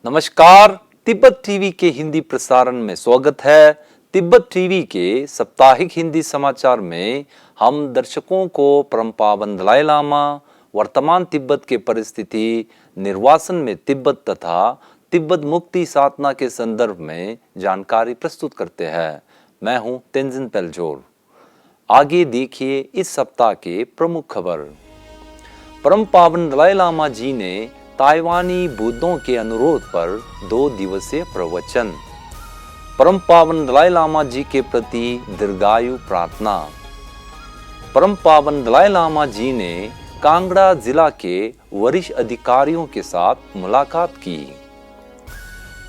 नमस्कार, तिब्बत टीवी के हिंदी प्रसारण में स्वागत है। तिब्बत टीवी के साप्ताहिक हिंदी समाचार में हम दर्शकों को परम पावन दलाई लामा, वर्तमान तिब्बत के परिस्थिति, निर्वासन में तिब्बत तथा तिब्बत मुक्ति साधना के संदर्भ में जानकारी प्रस्तुत करते हैं। मैं हूं तेंजिन पेलजोर। आगे देखिए इस सप्ताह के प्रमुख खबर। परम पावन दलाई लामा जी ने ताइवानी बुद्धों के अनुरोध पर 2 दिवसीय प्रवचन। परम पावन दलाई लामा जी के प्रति दीर्घायु प्रार्थना। परम पावन दलाई लामा जी ने कांगड़ा जिला के वरिष्ठ अधिकारियों के साथ मुलाकात की।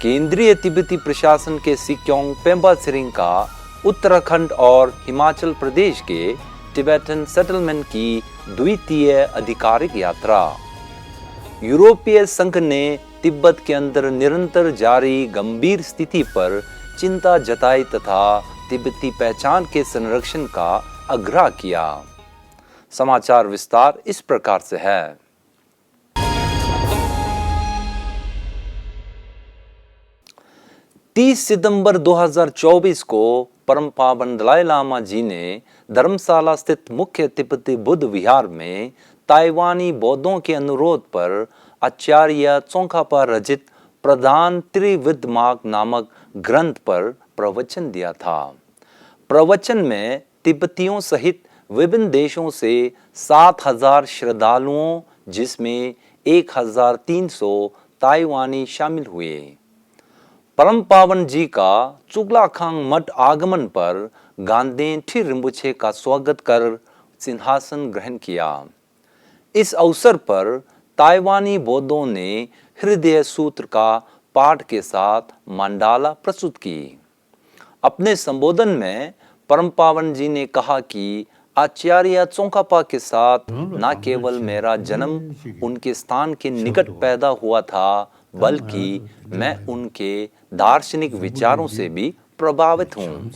केंद्रीय तिब्बती प्रशासन के सिक्योंग पेम्बा सिरिंग का उत्तराखंड और हिमाचल प्रदेश के टिबेटन सेटलमेंट की द्वितीय आधिकारिक यात्रा। यूरोपीय संघ ने तिब्बत के अंदर निरंतर जारी गंभीर स्थिति पर चिंता जताई तथा तिब्बती पहचान के संरक्षण का आग्रह किया। समाचार विस्तार इस प्रकार से है। 30 सितंबर 2024 को परम पावन दलाई लामा जी ने धर्मशाला स्थित मुख्य तिब्बती बुद्ध विहार में ताइवानी बौद्धों के अनुरोध पर आचार्य चोंगखा रचित प्रधान त्रिविध मार्ग नामक ग्रंथ पर प्रवचन दिया था। प्रवचन में तिब्बतियों सहित विभिन्न देशों से 7,000 श्रद्धालुओं, जिसमें 1,300 ताइवानी शामिल हुए। परम पावन जी का चुगलाखांग मठ आगमन पर गांधेन ठी रिम्बुछे का स्वागत कर सिंहासन ग्रहण किया। इस अवसर पर ताइवानी बौद्धों ने हृदय सूत्र का पाठ के साथ मंडाला प्रस्तुत की। अपने संबोधन में परम पावन जी ने कहा कि आचार्य चोंगखा के साथ न केवल मेरा जन्म उनके स्थान के निकट पैदा हुआ था, बल्कि मैं उनके दार्शनिक विचारों से भी प्रभावित हूँ।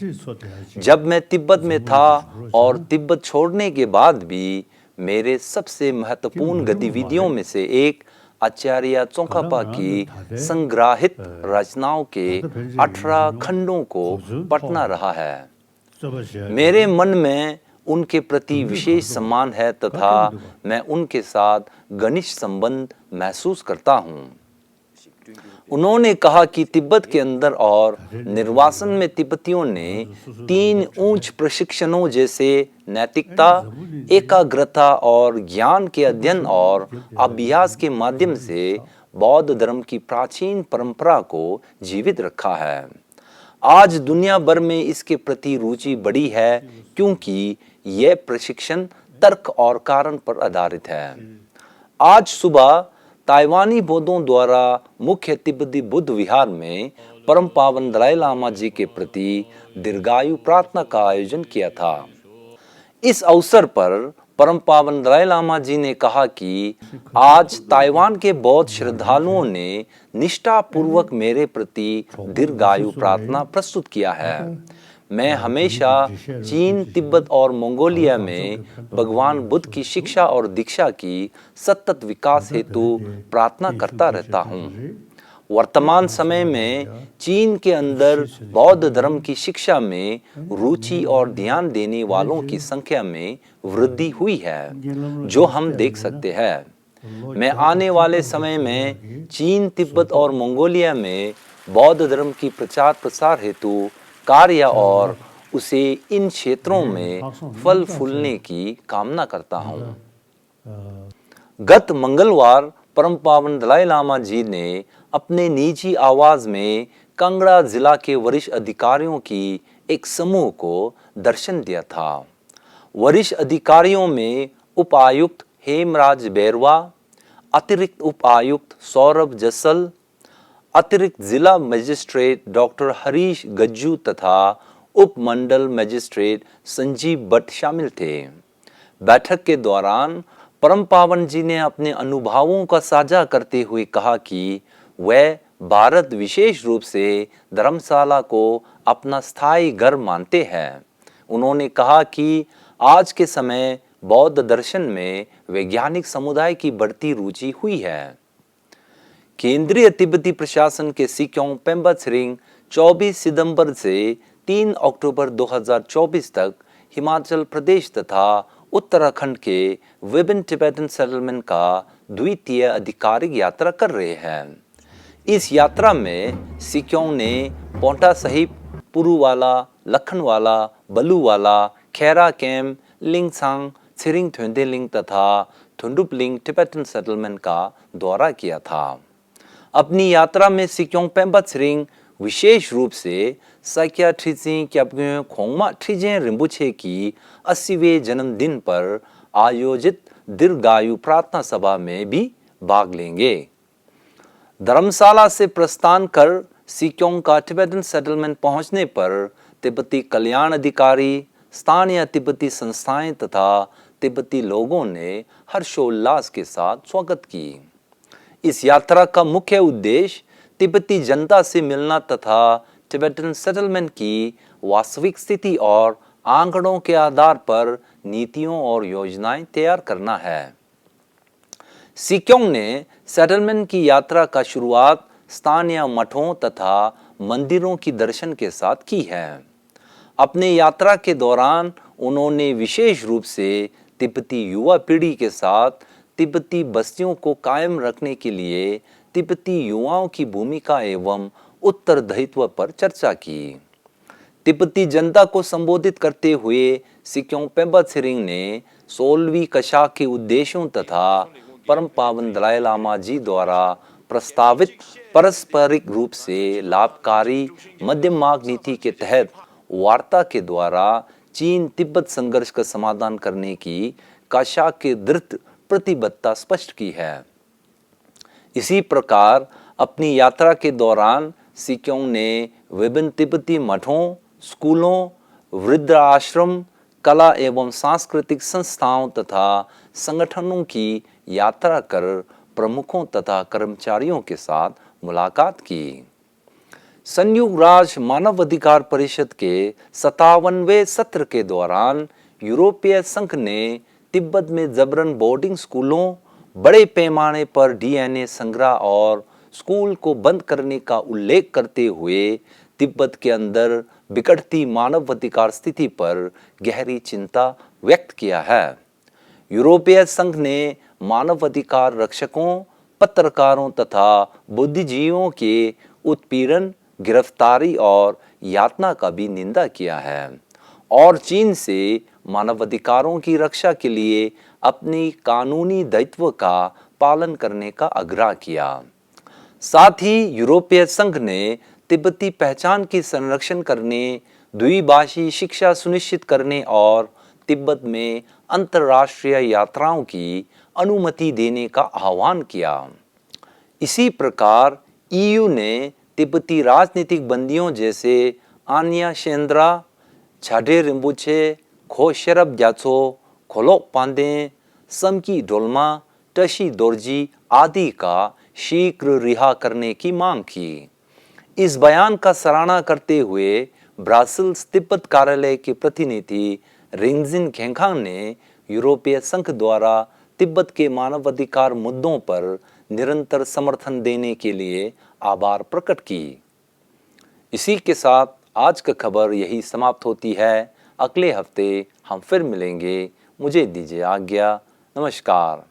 जब मैं तिब्बत में था और तिब्बत छोड़ने के बाद भी मेरे सबसे महत्वपूर्ण गतिविधियों में से एक आचार्य चोंगखा की संग्रहित रचनाओं के 18 खंडों को पढ़ना रहा है। मेरे मन में उनके प्रति विशेष सम्मान है तथा मैं उनके साथ घनिष्ठ संबंध महसूस करता हूँ। उन्होंने कहा कि तिब्बत के अंदर और निर्वासन में तिब्बतियों ने 3 उच्च प्रशिक्षणों जैसे नैतिकता, एकाग्रता और ज्ञान के अध्ययन और अभ्यास के माध्यम से बौद्ध धर्म की प्राचीन परंपरा को जीवित रखा है। आज दुनिया भर में इसके प्रति रुचि बढ़ी है, क्योंकि यह प्रशिक्षण तर्क और कारण पर आधारित है। आज सुबह ताइवानी बौद्धों द्वारा मुख्य तिब्बती बुद्ध विहार में परम पावन दलाई लामा जी के प्रति दीर्घायु प्रार्थना का आयोजन किया था। इस अवसर पर परम पावन दलाई लामा जी ने कहा कि आज ताइवान के बौद्ध श्रद्धालुओं ने निष्ठापूर्वक मेरे प्रति दीर्घायु प्रार्थना प्रस्तुत किया है। मैं हमेशा चीन, तिब्बत और मंगोलिया में भगवान बुद्ध की शिक्षा और दीक्षा की सतत विकास हेतु प्रार्थना करता रहता हूँ। वर्तमान समय में चीन के अंदर बौद्ध धर्म की शिक्षा में रुचि और ध्यान देने वालों की संख्या में वृद्धि हुई है, जो हम देख सकते हैं। मैं आने वाले समय में चीन, तिब्बत और मंगोलिया में बौद्ध धर्म की प्रचार प्रसार हेतु कार्य और उसे इन क्षेत्रों में फल फूलने की कामना करता हूँ। गत मंगलवार परम पावन दलाई लामा जी ने अपने निजी आवास में कांगड़ा जिला के वरिष्ठ अधिकारियों की एक समूह को दर्शन दिया था। वरिष्ठ अधिकारियों में उपायुक्त हेमराज बैरवा, अतिरिक्त उपायुक्त सौरभ जसल, अतिरिक्त जिला मजिस्ट्रेट डॉक्टर हरीश गज्जू तथा उपमंडल मजिस्ट्रेट संजीव भट्ट शामिल थे। बैठक के दौरान परम पावन जी ने अपने अनुभवों का साझा करते हुए कहा कि वह भारत विशेष रूप से धर्मशाला को अपना स्थायी घर मानते हैं। उन्होंने कहा कि आज के समय बौद्ध दर्शन में वैज्ञानिक समुदाय की बढ़ती रुचि हुई है। केंद्रीय तिब्बती प्रशासन के सिक्योंग पेम्बा त्सरिंग 24 सितंबर से 3 अक्टूबर 2024 तक हिमाचल प्रदेश तथा उत्तराखंड के विभिन्न टिबेटन सेटलमेंट का द्वितीय आधिकारिक यात्रा कर रहे हैं। इस यात्रा में सिक्योंग ने पोंटा साहिब, पुरुवाला, लखनवाला, बलूवाला, खैरा कैम्प, लिंगसांग, त्सिरिंग थ्वेंदेलिंग तथा थुंडुपलिंग टिबेटन सेटलमेंट का दौरा किया था। अपनी यात्रा में सिक्योंग पेम्बा त्सरिंग विशेष रूप से साक्या ट्रिजिंग क्याब्ग्यों खोंगमा ट्रिजें रिम्बुछे की 80वें जन्मदिन पर आयोजित दीर्घायु प्रार्थना सभा में भी भाग लेंगे। धर्मशाला से प्रस्थान कर सिक्योंग का टिबेटन सेटलमेंट पहुंचने पर तिब्बती कल्याण अधिकारी, स्थानीय तिब्बती संस्थाएं तथा तिब्बती लोगों ने हर्षोल्लास के साथ स्वागत की। इस यात्रा का मुख्य उद्देश्य तिब्बती जनता से मिलना तथा टिबेटन सेटलमेंट की वास्तविक स्थिति और आंकड़ों के आधार पर नीतियों और योजनाएं तैयार करना है। सिक्योंग ने सेटलमेंट की यात्रा का शुरुआत स्थानीय मठों तथा मंदिरों की दर्शन के साथ की है। अपने यात्रा के दौरान उन्होंने विशेष रूप से तिब्बती युवा पीढ़ी के साथ तिब्बती बस्तियों को कायम रखने के लिए तिब्बती युवाओं की भूमिका एवं उत्तरदायित्व पर चर्चा की। तिब्बती जनता को संबोधित करते हुए सिक्योंग पेम्बा त्सरिंग ने 16वीं कक्षा के उद्देश्यों तथा परम पावन दलाई लामा जी द्वारा प्रस्तावित पारस्परिक रूप से लाभकारी मध्यम मार्ग नीति के तहत वार्ता के द्वारा चीन तिब्बत संघर्ष का समाधान करने की कक्षा के दृढ़ प्रतिबद्धता स्पष्ट की है। इसी प्रकार अपनी यात्रा के दौरान सिक्योंग ने विभिन्न तिब्बती मठों, स्कूलों, वृद्धाश्रम, कला एवं सांस्कृतिक संस्थाओं तथा संगठनों की यात्रा कर प्रमुखों तथा कर्मचारियों के साथ मुलाकात की। संयुक्त राष्ट्र मानवाधिकार परिषद के 57वें सत्र के दौरान यूरोपीय संघ ने तिब्बत में जबरन बोर्डिंग स्कूलों, बड़े पैमाने पर डीएनए संग्रह और स्कूल को बंद करने का उल्लेख करते हुए तिब्बत के अंदर बिगड़ती मानवाधिकार स्थिति पर गहरी चिंता व्यक्त किया है। यूरोपीय संघ ने मानवाधिकार रक्षकों, पत्रकारों तथा बुद्धिजीवियों के उत्पीड़न, गिरफ्तारी और यातना का भी निंदा किया है और चीन से मानवाधिकारों की रक्षा के लिए अपनी कानूनी दायित्व का पालन करने का आग्रह किया। साथ ही यूरोपीय संघ ने तिब्बती पहचान की संरक्षण करने, द्विभाषी शिक्षा सुनिश्चित करने और तिब्बत में अंतर्राष्ट्रीय यात्राओं की अनुमति देने का आह्वान किया। इसी प्रकार ईयू ने तिब्बती राजनीतिक बंदियों जैसे आन्या शेंद्रा, छाडे रिम्बुछे, खो शेरब ग्यात्सो, खोलोक पांडे, समकी डोल्मा, टशी दोरजी आदि का शीघ्र रिहा करने की मांग की। इस बयान का सराहना करते हुए ब्रासिल्स तिब्बत कार्यालय के प्रतिनिधि रिंगजिन खेंखांग ने यूरोपीय संघ द्वारा तिब्बत के मानवाधिकार मुद्दों पर निरंतर समर्थन देने के लिए आभार प्रकट की। इसी के साथ आज का खबर यही समाप्त होती है। अगले हफ्ते हम फिर मिलेंगे। मुझे दीजिए आज्ञा। नमस्कार।